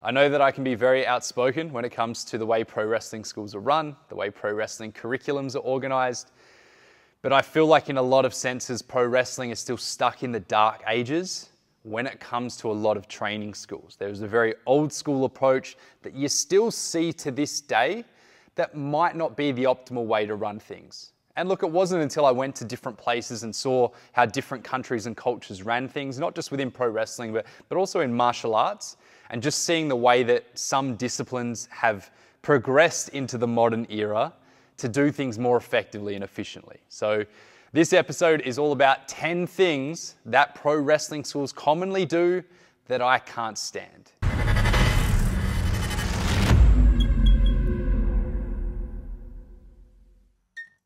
I know that I can be very outspoken when it comes to the way pro wrestling schools are run, the way pro wrestling curriculums are organized, but I feel like in a lot of senses, pro wrestling is still stuck in the dark ages when it comes to a lot of training schools. There's a very old school approach that you still see to this day that might not be the optimal way to run things. And look, it wasn't until I went to different places and saw how different countries and cultures ran things, not just within pro wrestling, but also in martial arts, and just seeing the way that some disciplines have progressed into the modern era to do things more effectively and efficiently. So this episode is all about 10 things that pro wrestling schools commonly do that I can't stand.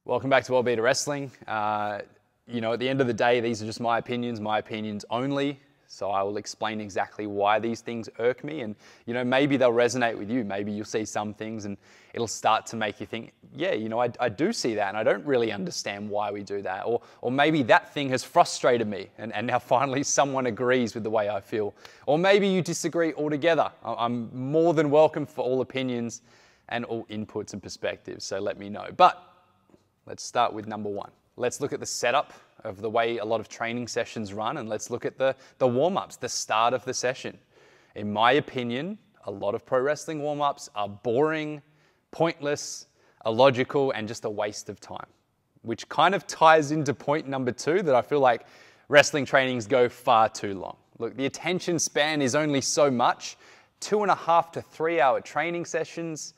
Welcome back to BEATER Wrestling. At the end of the day, these are just my opinions only. So I will explain exactly why these things irk me, and maybe they'll resonate with you. Maybe you'll see some things and it'll start to make you think, yeah, I do see that and I don't really understand why we do that. Or maybe that thing has frustrated me and now finally someone agrees with the way I feel. Or maybe you disagree altogether. I'm more than welcome for all opinions and all inputs and perspectives, so let me know. But let's start with number one. Let's look at the setup of the way a lot of training sessions run, and let's look at the warm-ups, the start of the session. In my opinion, a lot of pro wrestling warm-ups are boring, pointless, illogical, and just a waste of time, which kind of ties into point number two, that I feel like wrestling trainings go far too long. Look, the attention span is only so much. 2.5 to 3 hour training sessions.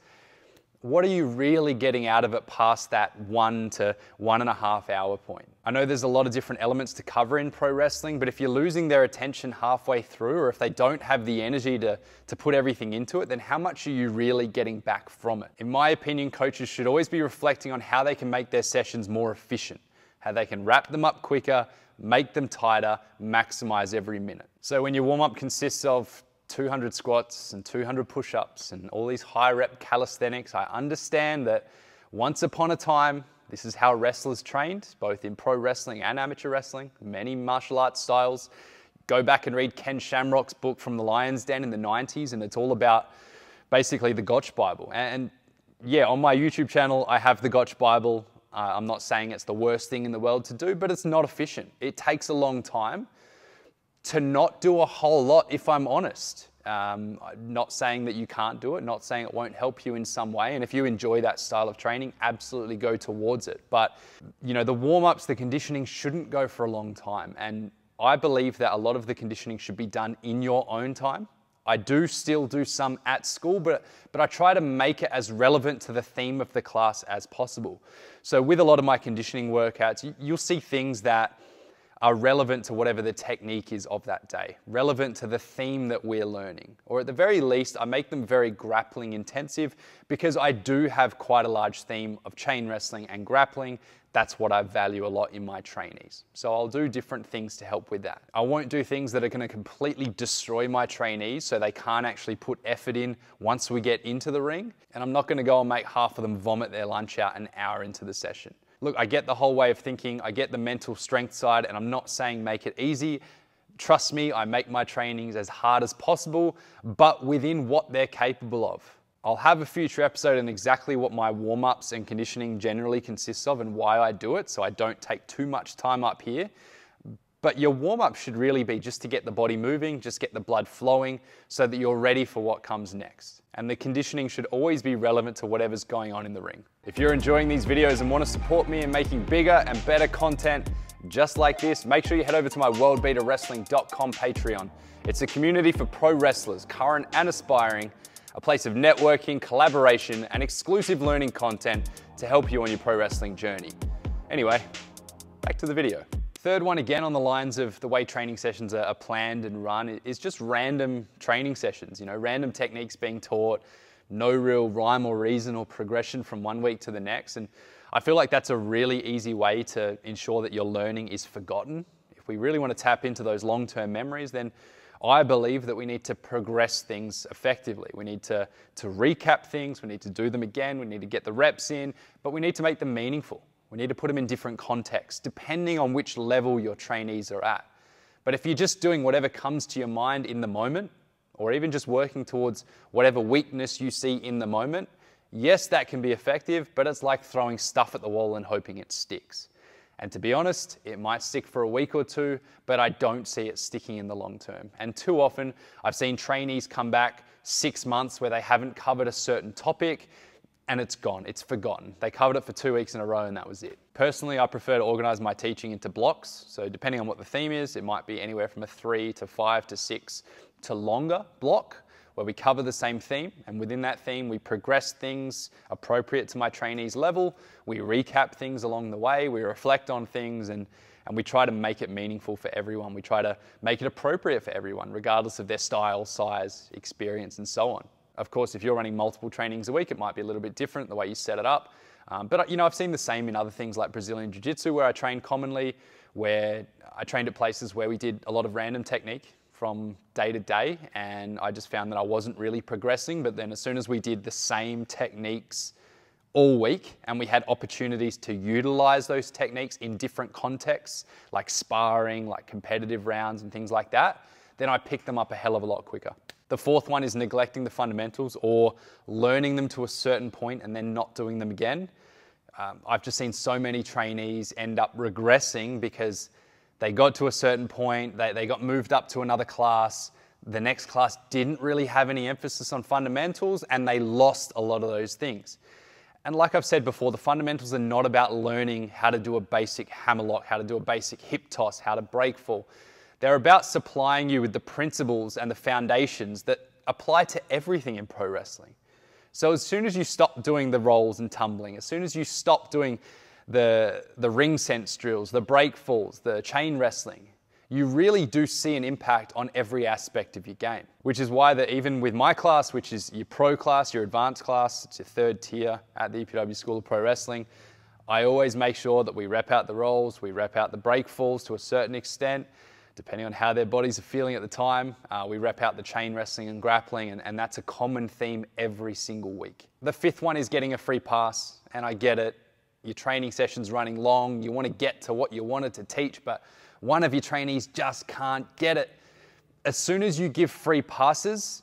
What are you really getting out of it past that 1 to 1.5 hour point? I know there's a lot of different elements to cover in pro wrestling, but if you're losing their attention halfway through, or if they don't have the energy to put everything into it, then how much are you really getting back from it? In my opinion, coaches should always be reflecting on how they can make their sessions more efficient, how they can wrap them up quicker, make them tighter, maximize every minute. So when your warm-up consists of 200 squats and 200 push-ups and all these high rep calisthenics, I understand that once upon a time, this is how wrestlers trained, both in pro wrestling and amateur wrestling, many martial arts styles. Go back and read Ken Shamrock's book from the Lion's Den in the 90s, and it's all about basically the Gotch Bible. And yeah, on my YouTube channel, I have the Gotch Bible. I'm not saying it's the worst thing in the world to do, but it's not efficient. It takes a long time to not do a whole lot, if I'm honest. Not saying that you can't do it, not saying it won't help you in some way. And if you enjoy that style of training, absolutely go towards it. But, the warm-ups, the conditioning shouldn't go for a long time. And I believe that a lot of the conditioning should be done in your own time. I do still do some at school, but I try to make it as relevant to the theme of the class as possible. So with a lot of my conditioning workouts, you'll see things that are relevant to whatever the technique is of that day, relevant to the theme that we're learning. Or at the very least, I make them very grappling intensive because I do have quite a large theme of chain wrestling and grappling. That's what I value a lot in my trainees. So I'll do different things to help with that. I won't do things that are going to completely destroy my trainees so they can't actually put effort in once we get into the ring. And I'm not going to go and make half of them vomit their lunch out an hour into the session. Look, I get the whole way of thinking, I get the mental strength side, and I'm not saying make it easy. Trust me, I make my trainings as hard as possible, but within what they're capable of. I'll have a future episode on exactly what my warm-ups and conditioning generally consists of and why I do it, so I don't take too much time up here. But your warm-up should really be just to get the body moving, just get the blood flowing so that you're ready for what comes next. And the conditioning should always be relevant to whatever's going on in the ring. If you're enjoying these videos and want to support me in making bigger and better content just like this, make sure you head over to my worldbeaterwrestling.com Patreon. It's a community for pro wrestlers, current and aspiring, a place of networking, collaboration, and exclusive learning content to help you on your pro wrestling journey. Anyway, back to the video. Third one, again on the lines of the way training sessions are planned and run, is just random training sessions, random techniques being taught, no real rhyme or reason or progression from one week to the next. And I feel like that's a really easy way to ensure that your learning is forgotten. If we really want to tap into those long-term memories, then I believe that we need to progress things effectively. We need to recap things, we need to do them again, we need to get the reps in, but we need to make them meaningful. We need to put them in different contexts, depending on which level your trainees are at. But if you're just doing whatever comes to your mind in the moment, or even just working towards whatever weakness you see in the moment, yes, that can be effective, but it's like throwing stuff at the wall and hoping it sticks. And to be honest, it might stick for a week or two, but I don't see it sticking in the long term. And too often, I've seen trainees come back 6 months where they haven't covered a certain topic, and it's gone, it's forgotten. They covered it for 2 weeks in a row and that was it. Personally, I prefer to organize my teaching into blocks. So depending on what the theme is, it might be anywhere from a 3 to 5 to 6 to longer block, where we cover the same theme, and within that theme we progress things appropriate to my trainees' level, we recap things along the way, we reflect on things, and we try to make it meaningful for everyone. We try to make it appropriate for everyone, regardless of their style, size, experience, and so on. Of course, if you're running multiple trainings a week, it might be a little bit different the way you set it up. But you know, I've seen the same in other things like Brazilian Jiu-Jitsu, where I train commonly, where I trained at places where we did a lot of random technique from day to day, and I just found that I wasn't really progressing. But then as soon as we did the same techniques all week and we had opportunities to utilize those techniques in different contexts, like sparring, like competitive rounds and things like that, then I picked them up a hell of a lot quicker. The fourth one is neglecting the fundamentals, or learning them to a certain point and then not doing them again. I've just seen so many trainees end up regressing because they got to a certain point, they got moved up to another class, the next class didn't really have any emphasis on fundamentals, and they lost a lot of those things. And like I've said before, the fundamentals are not about learning how to do a basic hammerlock, how to do a basic hip toss, how to break fall. They're about supplying you with the principles and the foundations that apply to everything in pro wrestling. So as soon as you stop doing the rolls and tumbling, as soon as you stop doing the ring sense drills, the break falls, the chain wrestling, you really do see an impact on every aspect of your game. Which is why that even with my class, which is your pro class, your advanced class, it's your third tier at the EPW School of Pro Wrestling, I always make sure that we rep out the rolls, we rep out the break falls to a certain extent, depending on how their bodies are feeling at the time. We rep out the chain wrestling and grappling, and that's a common theme every single week. The fifth one is getting a free pass, and I get it. Your training session's running long, you want to get to what you wanted to teach, but one of your trainees just can't get it. As soon as you give free passes,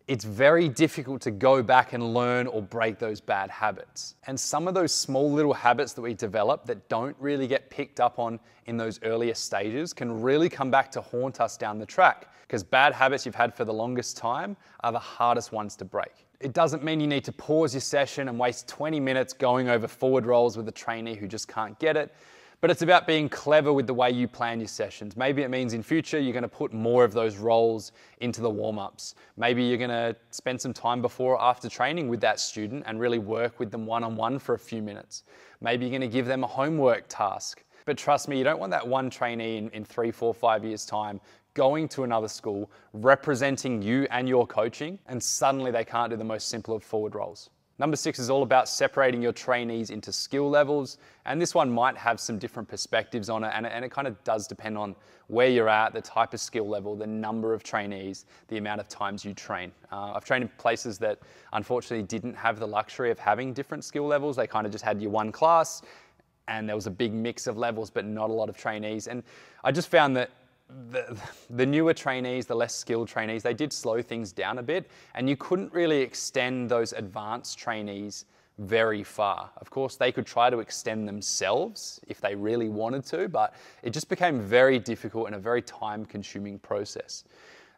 it's very difficult to go back and learn or break those bad habits. And some of those small little habits that we develop that don't really get picked up on in those earlier stages can really come back to haunt us down the track, because bad habits you've had for the longest time are the hardest ones to break. It doesn't mean you need to pause your session and waste 20 minutes going over forward rolls with a trainee who just can't get it. But it's about being clever with the way you plan your sessions. Maybe it means in future you're going to put more of those rolls into the warm-ups. Maybe you're going to spend some time before or after training with that student and really work with them one-on-one for a few minutes. Maybe you're going to give them a homework task. But trust me, you don't want that one trainee in 3, 4, 5 years' time going to another school, representing you and your coaching, and suddenly they can't do the most simple of forward rolls. Number 6 is all about separating your trainees into skill levels, and this one might have some different perspectives on it, and it kind of does depend on where you're at, the type of skill level, the number of trainees, the amount of times you train. I've trained in places that unfortunately didn't have the luxury of having different skill levels. They kind of just had your one class, and there was a big mix of levels, but not a lot of trainees. And I just found that the newer trainees, the less skilled trainees, they did slow things down a bit, and you couldn't really extend those advanced trainees very far. Of course, they could try to extend themselves if they really wanted to, but it just became very difficult and a very time-consuming process.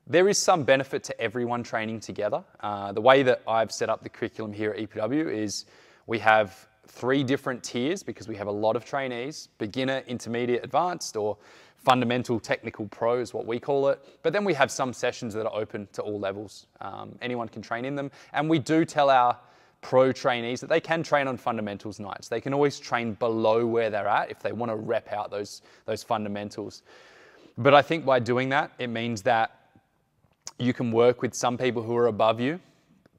There is some benefit to everyone training together. The way that I've set up the curriculum here at EPW is we have 3 different tiers because we have a lot of trainees: beginner, intermediate, advanced, or fundamental, technical, pro is what we call it. But then we have some sessions that are open to all levels. Anyone can train in them. And we do tell our pro trainees that they can train on fundamentals nights. They can always train below where they're at if they want to rep out those fundamentals. But I think by doing that, it means that you can work with some people who are above you,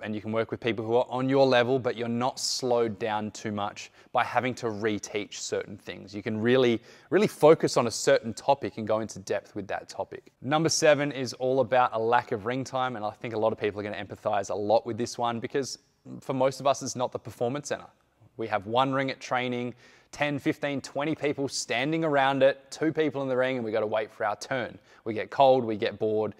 and you can work with people who are on your level, but you're not slowed down too much by having to reteach certain things. You can really focus on a certain topic and go into depth with that topic. Number 7 is all about a lack of ring time, and I think a lot of people are going to empathize a lot with this one because for most of us, it's not the performance center. We have one ring at training, 10, 15, 20 people standing around it, 2 people in the ring, and we got to wait for our turn. We get cold, we get bored.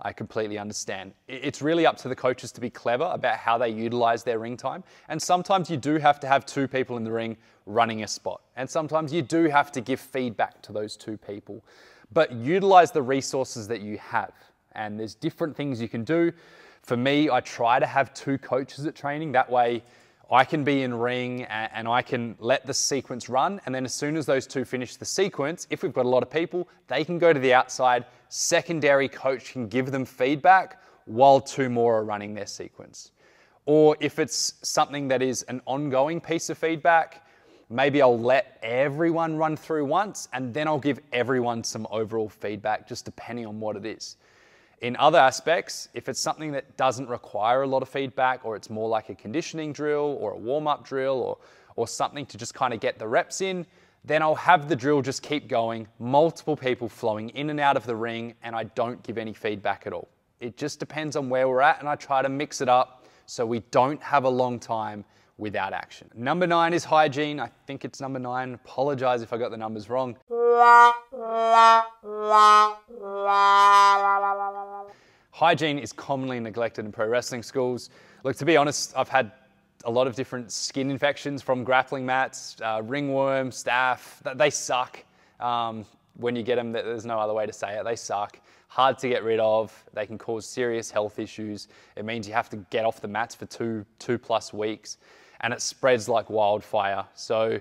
I completely understand. It's really up to the coaches to be clever about how they utilize their ring time. And sometimes you do have to have 2 people in the ring running a spot. And sometimes you do have to give feedback to those 2 people. But utilize the resources that you have. And there's different things you can do. For me, I try to have 2 coaches at training. That way I can be in ring and I can let the sequence run. And then as soon as those 2 finish the sequence, if we've got a lot of people, they can go to the outside. Secondary coach can give them feedback while 2 more are running their sequence. Or if it's something that is an ongoing piece of feedback, maybe I'll let everyone run through once and then I'll give everyone some overall feedback, just depending on what it is. In other aspects, if it's something that doesn't require a lot of feedback, or it's more like a conditioning drill or a warm-up drill or something to just kind of get the reps in, then I'll have the drill just keep going, multiple people flowing in and out of the ring, and I don't give any feedback at all. It just depends on where we're at, and I try to mix it up so we don't have a long time without action. Number 9 is hygiene. I think it's number 9. Apologize if I got the numbers wrong. Hygiene is commonly neglected in pro wrestling schools. Look, to be honest, I've had a lot of different skin infections from grappling mats, ringworm, staph. They suck. When you get them, there's no other way to say it. They suck. Hard to get rid of. They can cause serious health issues. It means you have to get off the mats for two plus weeks, and it spreads like wildfire. So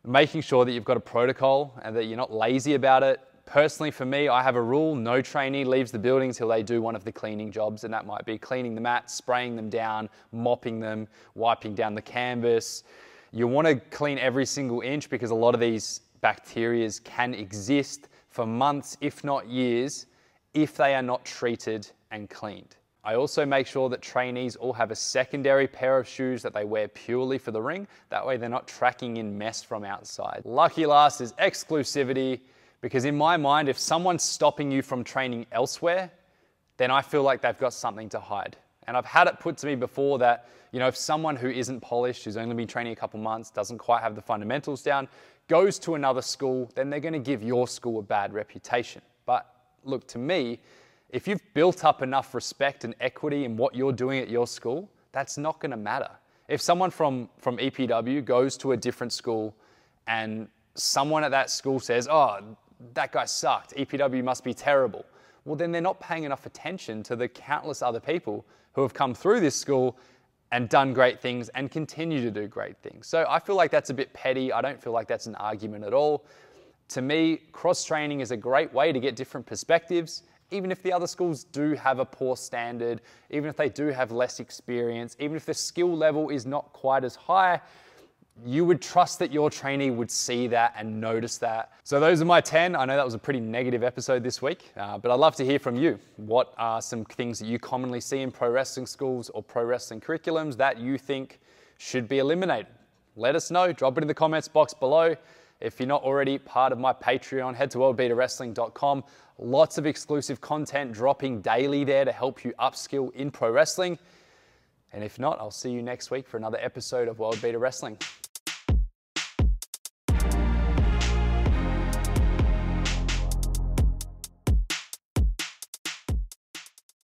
making sure that you've got a protocol and that you're not lazy about it. Personally, for me, I have a rule: no trainee leaves the building until they do one of the cleaning jobs, and that might be cleaning the mats, spraying them down, mopping them, wiping down the canvas. You want to clean every single inch because a lot of these bacteria can exist for months, if not years, if they are not treated and cleaned. I also make sure that trainees all have a secondary pair of shoes that they wear purely for the ring. That way they're not tracking in mess from outside. Lucky last is exclusivity, because in my mind, if someone's stopping you from training elsewhere, then I feel like they've got something to hide. And I've had it put to me before that, if someone who isn't polished, who's only been training a couple months, doesn't quite have the fundamentals down, goes to another school, then they're going to give your school a bad reputation. But look, to me, if you've built up enough respect and equity in what you're doing at your school, that's not going to matter. If someone from EPW goes to a different school and someone at that school says, "Oh, that guy sucked, EPW must be terrible," well, then they're not paying enough attention to the countless other people who have come through this school and done great things and continue to do great things. So I feel like that's a bit petty. I don't feel like that's an argument at all. To me, cross-training is a great way to get different perspectives, even if the other schools do have a poor standard, even if they do have less experience, even if the skill level is not quite as high, you would trust that your trainee would see that and notice that. So those are my 10. I know that was a pretty negative episode this week, but I'd love to hear from you. What are some things that you commonly see in pro wrestling schools or pro wrestling curriculums that you think should be eliminated? Let us know. Drop it in the comments box below. If you're not already part of my Patreon, head to worldbeaterwrestling.com. Lots of exclusive content dropping daily there to help you upskill in pro wrestling. And if not, I'll see you next week for another episode of World Beater Wrestling.